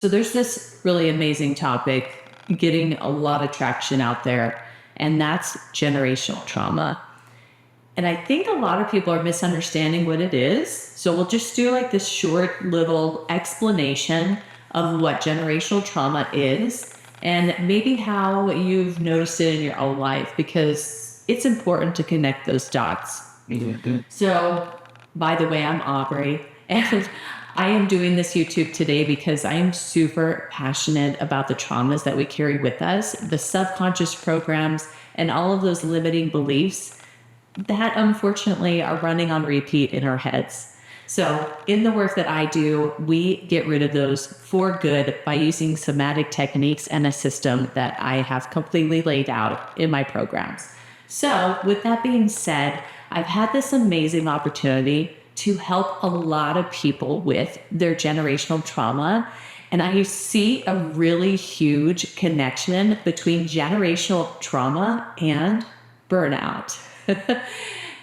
So there's this really amazing topic getting a lot of traction out there, and that's generational trauma. And I think a lot of people are misunderstanding what it is. So we'll just do like this short little explanation of what generational trauma is and maybe how you've noticed it in your own life because it's important to connect those dots. So, by the way, I'm Aubrey, and I am doing this YouTube today because I am super passionate about the traumas that we carry with us, the subconscious programs, and all of those limiting beliefs that unfortunately are running on repeat in our heads. So, in the work that I do, we get rid of those for good by using somatic techniques and a system that I have completely laid out in my programs. So, with that being said, I've had this amazing opportunity to help a lot of people with their generational trauma. And I see a really huge connection between generational trauma and burnout.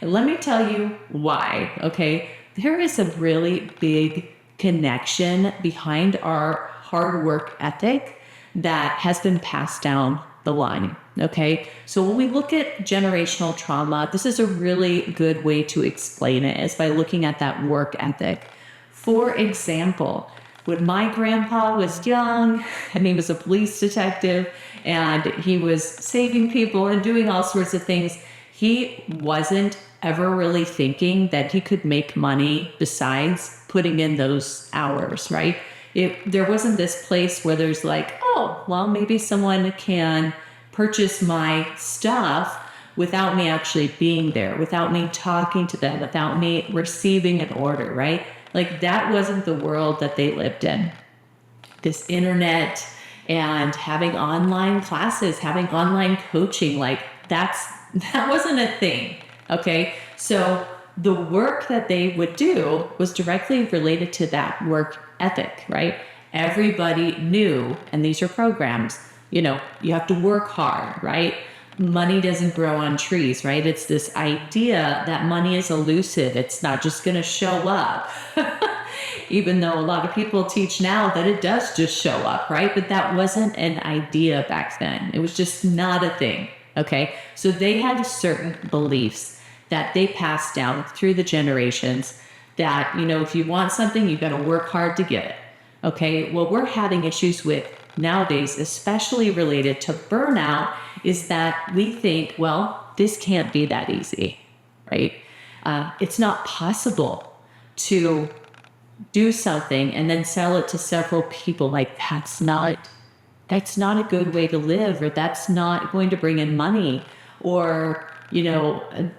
Let me tell you why, okay? There is a really big connection behind our hard work ethic that has been passed down the line. Okay. So when we look at generational trauma, this is a really good way to explain it is by looking at that work ethic. For example, when my grandpa was young and he was a police detective and he was saving people and doing all sorts of things, he wasn't ever really thinking that he could make money besides putting in those hours, right? There wasn't this place where there's like, oh, well, maybe someone can purchase my stuff without me actually being there, without me talking to them, without me receiving an order, right? Like that wasn't the world that they lived in. This internet and having online classes, having online coaching, like that wasn't a thing. Okay. So the work that they would do was directly related to that work ethic, right? Everybody knew, and these are programs, you have to work hard, right? Money doesn't grow on trees, right? It's this idea that money is elusive. It's not just going to show up. Even though a lot of people teach now that it does just show up, right? But that wasn't an idea back then. It was just not a thing, okay? So they had certain beliefs that they passed down through the generations that, if you want something, you've got to work hard to get it, okay? What we're having issues with nowadays, especially related to burnout, is that we think, well, this can't be that easy, right? It's not possible to do something and then sell it to several people. Like that's not a good way to live, or that's not going to bring in money, or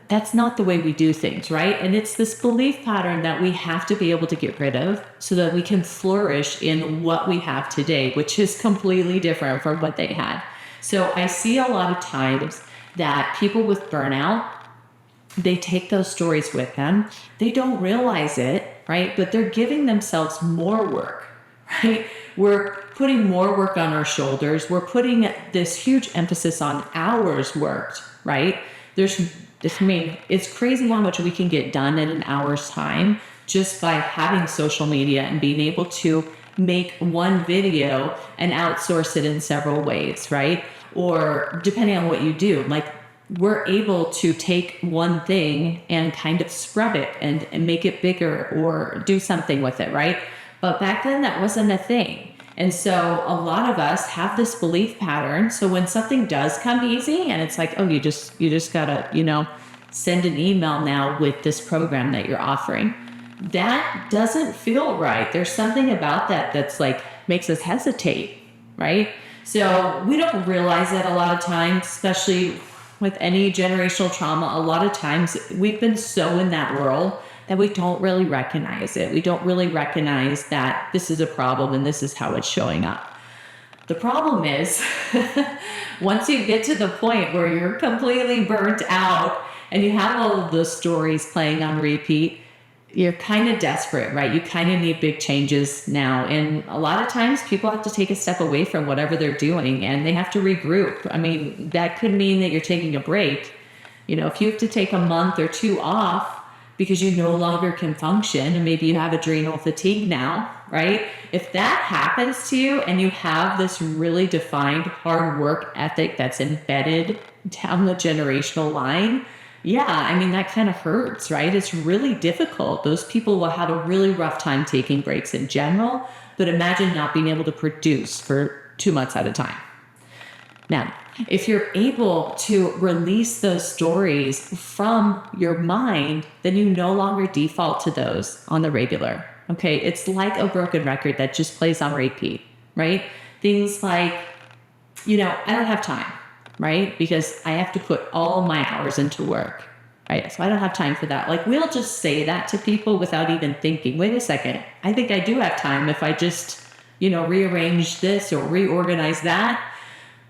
that's not the way we do things, right? And it's this belief pattern that we have to be able to get rid of so that we can flourish in what we have today, which is completely different from what they had. So I see a lot of times that people with burnout, they take those stories with them. They don't realize it, right? But they're giving themselves more work, right? We're putting more work on our shoulders. We're putting this huge emphasis on hours worked, right? It's crazy how much we can get done in an hour's time just by having social media and being able to make one video and outsource it in several ways, right? Or depending on what you do, like we're able to take one thing and kind of scrub it and make it bigger or do something with it, right? But back then that wasn't a thing. And so a lot of us have this belief pattern. So when something does come easy and it's like, oh, you just gotta, send an email now with this program that you're offering, that doesn't feel right. There's something about that that's like makes us hesitate, right? So we don't realize that a lot of times, especially with any generational trauma, a lot of times we've been so in that world that we don't really recognize it. We don't really recognize that this is a problem and this is how it's showing up. The problem is, once you get to the point where you're completely burnt out and you have all of those stories playing on repeat, you're kind of desperate, right? You kind of need big changes now. And a lot of times people have to take a step away from whatever they're doing and they have to regroup. I mean, that could mean that you're taking a break. If you have to take a month or two off, because you no longer can function, and maybe you have adrenal fatigue now, right? If that happens to you and you have this really defined hard work ethic that's embedded down the generational line, yeah, I mean, that kind of hurts, right? It's really difficult. Those people will have a really rough time taking breaks in general, but imagine not being able to produce for 2 months at a time. Now, if you're able to release those stories from your mind, then you no longer default to those on the regular. Okay, it's like a broken record that just plays on repeat, right? Things like, I don't have time, right? Because I have to put all my hours into work, right? So I don't have time for that. Like, we'll just say that to people without even thinking, wait a second, I think I do have time if I just, rearrange this or reorganize that.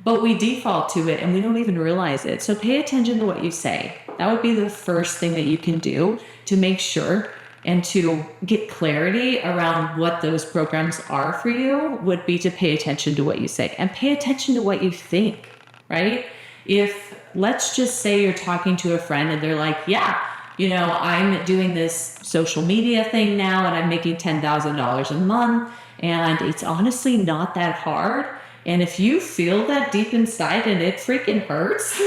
But we default to it and we don't even realize it. So pay attention to what you say. That would be the first thing that you can do to make sure and to get clarity around what those programs are for you, would be to pay attention to what you say and pay attention to what you think, right? If, let's just say you're talking to a friend and they're like, yeah, I'm doing this social media thing now and I'm making $10,000 a month and it's honestly not that hard. And if you feel that deep inside and it freaking hurts,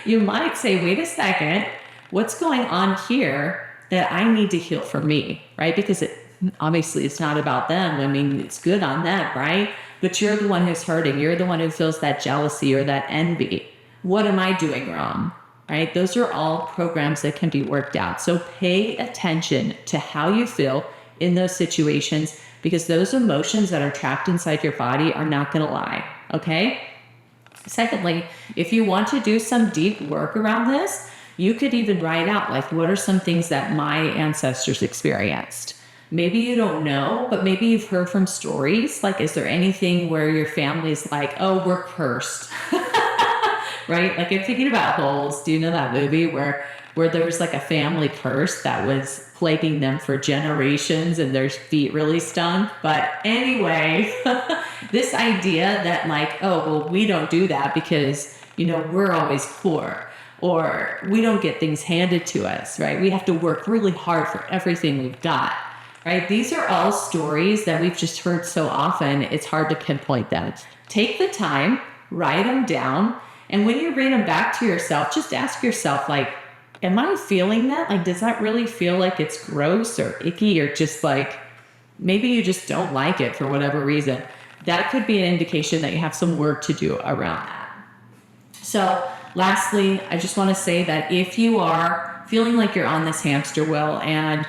you might say, wait a second, what's going on here that I need to heal for me, right? Because obviously it's not about them. I mean, it's good on them, right? But you're the one who's hurting. You're the one who feels that jealousy or that envy. What am I doing wrong, right? Those are all programs that can be worked out. So pay attention to how you feel in those situations, because those emotions that are trapped inside your body are not going to lie, okay? Secondly, if you want to do some deep work around this, you could even write out, like, what are some things that my ancestors experienced? Maybe you don't know, but maybe you've heard from stories. Like, is there anything where your family's like, oh, we're cursed, right? Like, I'm thinking about Holes. Do you know that movie where there was like a family curse that was plaguing them for generations and their feet really stunk? But anyway, this idea that like, oh, well, we don't do that because, we're always poor, or we don't get things handed to us, right? We have to work really hard for everything we've got, right? These are all stories that we've just heard so often, it's hard to pinpoint them. Take the time, write them down, and when you read them back to yourself, just ask yourself, like, am I feeling that? Like, does that really feel like it's gross or icky, or just like, maybe you just don't like it for whatever reason? That could be an indication that you have some work to do around that. So lastly, I just want to say that if you are feeling like you're on this hamster wheel and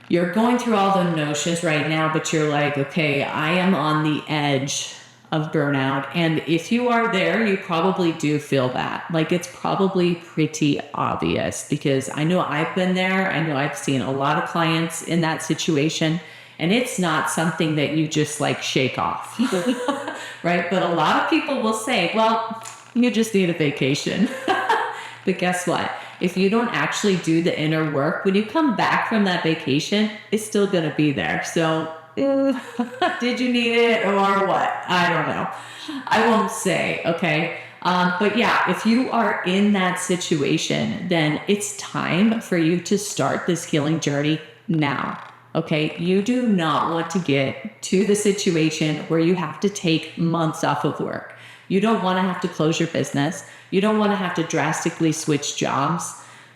you're going through all the notions right now, but you're like, okay, I am on the edge of burnout. And if you are there, you probably do feel that. Like, it's probably pretty obvious, because I know I've been there. I know I've seen a lot of clients in that situation, and it's not something that you just like shake off, right? But a lot of people will say, well, you just need a vacation. But guess what? If you don't actually do the inner work, when you come back from that vacation, it's still going to be there. So did you need it or what? I don't know. I won't say, okay? But yeah, if you are in that situation, then it's time for you to start this healing journey now, okay? You do not want to get to the situation where you have to take months off of work. You don't want to have to close your business. You don't want to have to drastically switch jobs.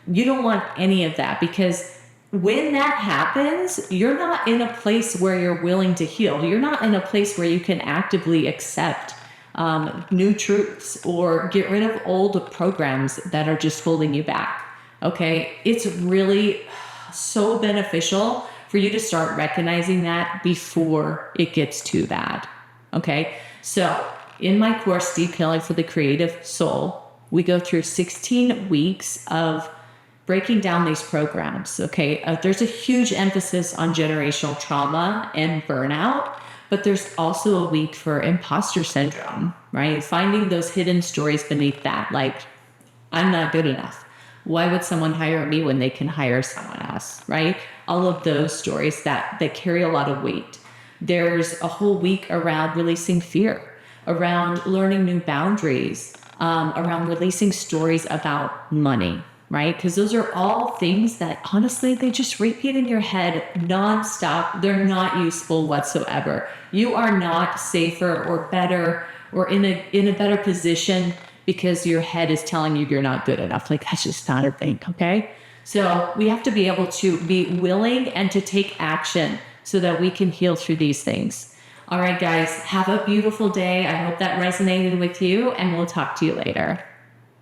You don't want any of that, because when that happens, you're not in a place where you're willing to heal. You're not in a place where you can actively accept new truths or get rid of old programs that are just holding you back. Okay, it's really so beneficial for you to start recognizing that before it gets too bad. Okay, so in my course, Deep Healing for the Creative Soul, we go through 16 weeks of breaking down these programs. Okay, there's a huge emphasis on generational trauma and burnout, but there's also a week for imposter syndrome, right? Finding those hidden stories beneath that, like, I'm not good enough. Why would someone hire me when they can hire someone else, right? All of those stories that carry a lot of weight. There's a whole week around releasing fear, around learning new boundaries, around releasing stories about money, right? Because those are all things that honestly, they just repeat in your head nonstop. They're not useful whatsoever. You are not safer or better or in a better position because your head is telling you you're not good enough. Like, that's just not a thing, okay? So we have to be able to be willing and to take action so that we can heal through these things. All right, guys, have a beautiful day. I hope that resonated with you, and we'll talk to you later.